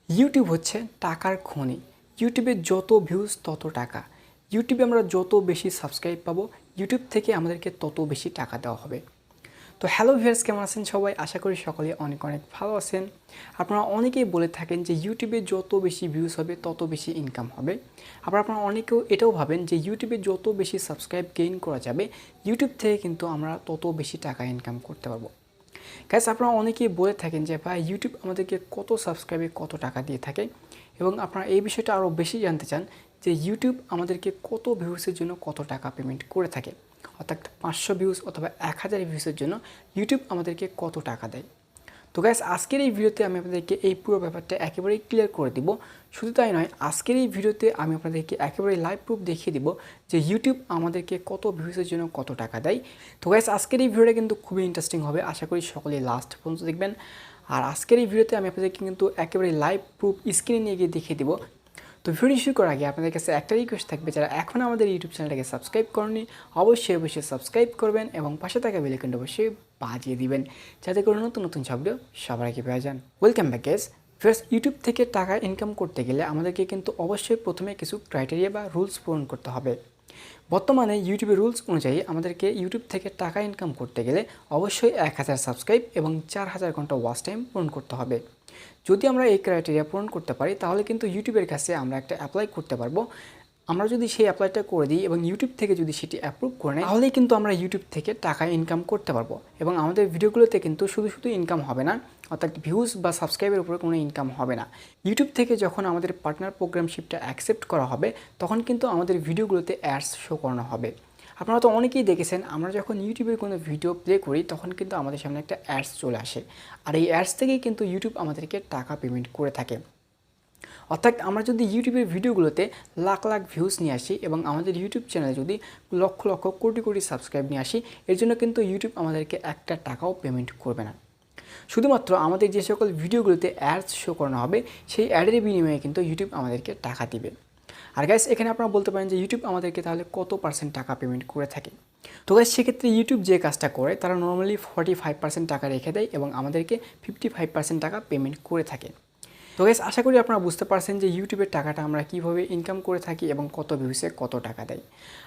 YouTube হচ্ছে টাকার খনি। ইউটিউবে যত ভিউজ তত টাকা। ইউটিউবে আমরা যত বেশি সাবস্ক্রাইব পাবো, ইউটিউব থেকে আমাদেরকে তত বেশি টাকা দেওয়া হবে। তো হ্যালো ভিউয়ার্স, কেমন আছেন সবাই? আশা করি সকলে অনেক অনেক ভালো আছেন। আপনারা অনেকেই বলে থাকেন যে ইউটিউবে যত বেশি ভিউজ হবে তত বেশি ইনকাম হবে। আবার আপনারা অনেকেও এটাও ভাবেন যে ইউটিউবে যত বেশি সাবস্ক্রাইব গেইন করা যাবে, ইউটিউব থেকে কিন্তু আমরা তত বেশি টাকা ইনকাম করতে পারবো। গাইস, আপনারা অনেকেই বলে থাকেন যে ভাই ইউটিউব আমাদেরকে কত সাবস্ক্রাইবে কত টাকা দিয়ে থাকে, এবং আপনারা এই বিষয়টা আরও বেশি জানতে চান যে ইউটিউব আমাদেরকে কত ভিউসের জন্য কত টাকা পেমেন্ট করে থাকে, অর্থাৎ 500 ভিউজ অথবা 1000 ভিউসের জন্য ইউটিউব আমাদেরকে কত টাকা দেয়। তো গাইস, আজকের এই ভিডিওতে আমি আপনাদেরকে এই পুরো ব্যাপারটা একেবারেই ক্লিয়ার করে দিব। শুধু তাই নয়, আজকের এই ভিডিওতে আমি আপনাদেরকে একেবারে লাইভ প্রুফ দেখিয়ে দিব যে ইউটিউব আমাদেরকে কত ভিউসের জন্য কত টাকা দেয়। তো গাইস, আজকের এই ভিডিওটা কিন্তু খুবই ইন্টারেস্টিং হবে, আশা করি সকলেই লাস্ট পর্যন্ত দেখবেন। আর আজকের এই ভিডিওতে আমি আপনাদেরকে কিন্তু একেবারে লাইভ প্রুফ স্ক্রিনে নিয়ে গিয়ে দেখিয়ে দিব। তো ভিডিও শুরু করার আগে আপনাদের কাছে একটা রিকোয়েস্ট থাকবে, যারা এখন আমাদের ইউটিউব চ্যানেলটাকে সাবস্ক্রাইব করেননি অবশ্যই সাবস্ক্রাইব করবেন এবং পাশে থাকা বেল আইকনটা অবশ্যই বাজিয়ে দিবেন, যাতে করে নতুন নতুন ভিডিও সবার আগে পেয়ে যান। Welcome back guys. First, YouTube থেকে টাকা ইনকাম করতে গেলে আমাদেরকে কিন্তু অবশ্যই প্রথমে কিছু ক্রাইটেরিয়া বা রুলস পূরণ করতে হবে। বর্তমানে ইউটিউবের রুলস অনুযায়ী আমাদেরকে ইউটিউব থেকে টাকা ইনকাম করতে গেলে অবশ্যই 1000 সাবস্ক্রাইব এবং 4000 ঘন্টা ওয়াচ টাইম পূরণ করতে হবে। যদি আমরা এই ক্রাইটেরিয়া পূরণ করতে পারি তাহলে কিন্তু ইউটিউবের কাছে আমরা একটা অ্যাপ্লাই করতে পারবো। আমরা যদি সেই অ্যাপ্লাইটা করে দিই এবং ইউটিউব থেকে যদি সেটি অ্যাপ্রুভ করে নেয়, তাহলেই কিন্তু আমরা ইউটিউব থেকে টাকা ইনকাম করতে পারবো। এবং আমাদের ভিডিওগুলোতে কিন্তু শুধু শুধু ইনকাম হবে না, অর্থাৎ ভিউজ বা সাবস্ক্রাইবের উপরে কোনো ইনকাম হবে না। ইউটিউব থেকে যখন আমাদের পার্টনার প্রোগ্রামশিপটা অ্যাকসেপ্ট করা হবে, তখন কিন্তু আমাদের ভিডিওগুলোতে অ্যাডস শো করানো হবে। আপনারা তো অনেকেই দেখেছেন, আমরা যখন ইউটিউবের কোনো ভিডিও প্লে করি তখন কিন্তু আমাদের সামনে একটা অ্যাডস চলে আসে, আর এই অ্যাডস থেকেই কিন্তু ইউটিউব আমাদেরকে টাকা পেমেন্ট করে থাকে। অর্থাৎ আমরা যদি ইউটিউবের ভিডিওগুলোতে লাখ লাখ ভিউজ নিয়ে আসি এবং আমাদের ইউটিউব চ্যানেলে যদি লক্ষ লক্ষ কোটি কোটি সাবস্ক্রাইব নিয়ে আসি, এর জন্য কিন্তু ইউটিউব আমাদেরকে একটা টাকাও পেমেন্ট করবে না। শুধুমাত্র আমাদের যে সকল ভিডিওগুলোতে অ্যাডস শো করানো হবে, সেই অ্যাডের বিনিময়ে কিন্তু ইউটিউব আমাদেরকে টাকা দিবে। আর গাইস, এখানে আপনারা বলতে পারেন যে ইউটিউব আমাদেরকে তাহলে কত পার্সেন্ট টাকা পেমেন্ট করে থাকে। তো গাইস, সেক্ষেত্রে ইউটিউব যে কাজটা করে তারা নর্মালি 45% টাকা রেখে দেয় এবং আমাদেরকে 55% টাকা পেমেন্ট করে থাকে। তো গাইস, আশা করি আপনারা বুঝতে পারছেন যে ইউটিউবের টাকাটা আমরা কীভাবে ইনকাম করে থাকি এবং কত ভিউসে কত টাকা দেয়।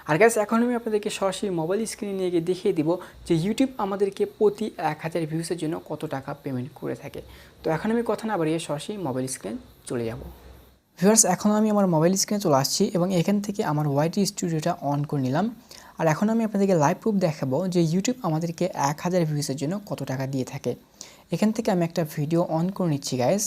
আর গাইস, এখন আমি আপনাদেরকে সরাসরি মোবাইল স্ক্রিনে নিয়ে গিয়ে দেখিয়ে দিব যে ইউটিউব আমাদেরকে প্রতি 1000 ভিউসের জন্য কত টাকা পেমেন্ট করে থাকে। তো এখন আমি কথা না বাড়িয়ে সরাসরি মোবাইল স্ক্রিনে চলে যাব। ভিউয়ার্স, এখন আমি আমার মোবাইল স্ক্রিনে চলে আসছি এবং এখান থেকে আমার ওয়াইটি স্টুডিওটা অন করে নিলাম। আর এখন আমি আপনাদেরকে লাইভ প্রুফ দেখাবো যে ইউটিউব আমাদেরকে 1000 ভিউসের জন্য কত টাকা দিয়ে থাকে। এখান থেকে আমি একটা ভিডিও অন করে নিচ্ছি গাইস।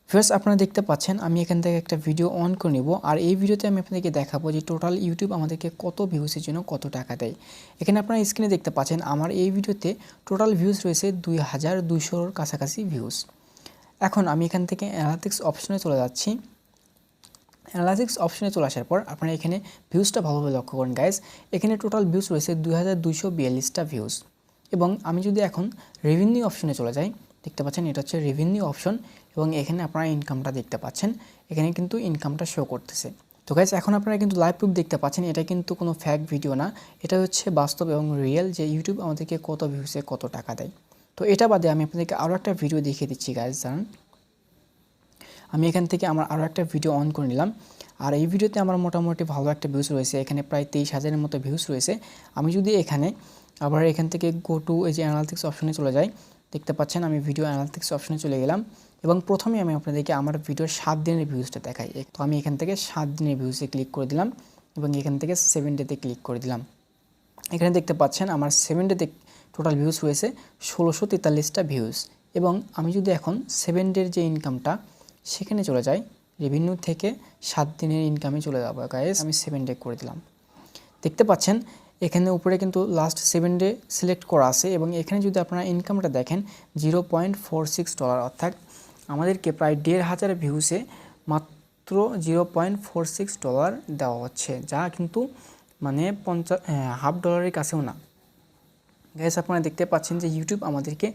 ফার্স্ট, আপনারা দেখতে পাচ্ছেন আমি এখান থেকে একটা ভিডিও অন করে নেব, আর এই ভিডিওতে আমি আপনাদেরকে দেখাবো যে টোটাল ইউটিউব আমাদেরকে কত ভিউসের জন্য কত টাকা দেয়। এখানে আপনারা স্ক্রিনে দেখতে পাচ্ছেন আমার এই ভিডিওতে টোটাল ভিউজ রয়েছে 2200-র কাছাকাছি ভিউজ। এখন আমি এখান থেকে অ্যানালিটিক্স অপশনে চলে যাচ্ছি। অ্যানালিটিক্স অপশনে চলে আসার পর আপনারা এখানে ভিউজটা ভালোভাবে লক্ষ্য করেন গাইজ। এখানে টোটাল ভিউজ রয়েছে 2242টা ভিউজ। এবং আমি যদি এখন রেভিনিউ অপশনে চলে যাই, দেখতে পাচ্ছেন এটা হচ্ছে রেভিনিউ অপশন, এবং এখানে আপনারা ইনকামটা দেখতে পাচ্ছেন। এখানে কিন্তু ইনকামটা শো করতেছে। তো গাইজ, এখন আপনারা কিন্তু লাইভ প্রুফ দেখতে পাচ্ছেন, এটা কিন্তু কোনো ফ্যাক ভিডিও না, এটা হচ্ছে বাস্তব এবং রিয়েল যে ইউটিউব আমাদেরকে কত ভিউসে কত টাকা দেয়। তো এটা বাদে আমি আপনাদেরকে আরও একটা ভিডিও দেখিয়ে দিচ্ছি গাইজ। জানান, আমি এখান থেকে আমার আরও একটা ভিডিও অন করে নিলাম, আর এই ভিডিওতে আমার মোটামুটি ভালো একটা ভিউজ রয়েছে। এখানে প্রায় 23,000-এর মতো ভিউজ রয়েছে। আমি যদি এখানে আবার এখান থেকে গো টু এই যে অ্যানালিটিক্স অপশনে চলে যাই, দেখতে পাচ্ছেন আমি ভিডিও অ্যানালিটিক্স অপশনে চলে গেলাম এবং প্রথমে আমি আপনাদেরকে আমার ভিডিওর 7 দিনের ভিউজটা দেখাই। তো আমি এখান থেকে 7 দিনের ভিউজে ক্লিক করে দিলাম এবং এখান থেকে 7 ডেতে ক্লিক করে দিলাম। এখানে দেখতে পাচ্ছেন আমার 7 ডেতে টোটাল ভিউজ রয়েছে 1643টা ভিউজ। এবং আমি যদি এখন 7 ডের যে ইনকামটা সেখানে চলে যাই, রেভিনিউ থেকে 7 দিনের ইনকামে চলে যাবো গাইস। আমি 7 ডে করে দিলাম। দেখতে পাচ্ছেন এখানে উপরে কিন্তু লাস্ট 7 ডে সিলেক্ট করা আছে এবং এখানে যদি আপনারা ইনকামটা দেখেন $0.46, অর্থাৎ আমাদেরকে প্রায় 1500 ভিউসে মাত্র $0.46 দেওয়া হচ্ছে, যা কিন্তু মানে $50 কাছেও না। গাইস, আপনারা দেখতে পাচ্ছেন যে ইউটিউব আমাদেরকে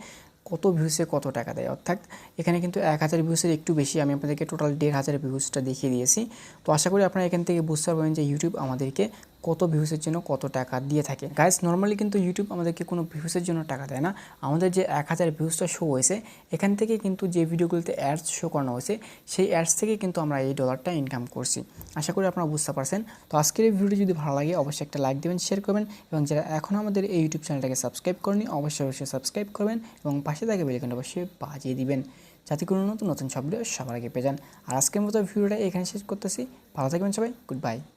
কত ভিউসে কত টাকা দেয়। অর্থাৎ এখানে কিন্তু 1000 ভিউসের একটু বেশি, আমি আপনাদেরকে টোটাল 1500 ভিউসটা দেখিয়ে দিয়েছি। তো আশা করি আপনারা এখান থেকে বুঝতে পারবেন যে ইউটিউব আমাদেরকে কত ভিউসের জন্য কত টাকা দিয়ে থাকে। গাইস নর্মালি কিন্তু ইউটিউব আমাদেরকে কোনো ভিউসের জন্য টাকা দেয় না, আমাদের যে 1000 ভিউসটা শো হয়েছে এখান থেকে কিন্তু যে ভিডিওগুলোতে অ্যাডস শো করানো হয়েছে সেই অ্যাডস থেকে কিন্তু আমরা এই ডলারটা ইনকাম করছি। আশা করি আপনারা বুঝতে পারছেন। তো আজকের এই ভিডিওটি যদি ভালো লাগে অবশ্যই একটা লাইক দেবেন, শেয়ার করবেন এবং যারা এখনও আমাদের এই ইউটিউব চ্যানেলটাকে সাবস্ক্রাইব করেনি অবশ্যই সাবস্ক্রাইব করবেন এবং পাশে থাকা বেল আইকনটা অবশ্যই বাজিয়ে দিবেন যাতে কোনো নতুন সব ভিডিও সবার আগে পেয়ে যান। আর আজকের মতো ভিডিওটা এখানে শেষ করতেছি। ভালো থাকবেন সবাই, গুড বাই।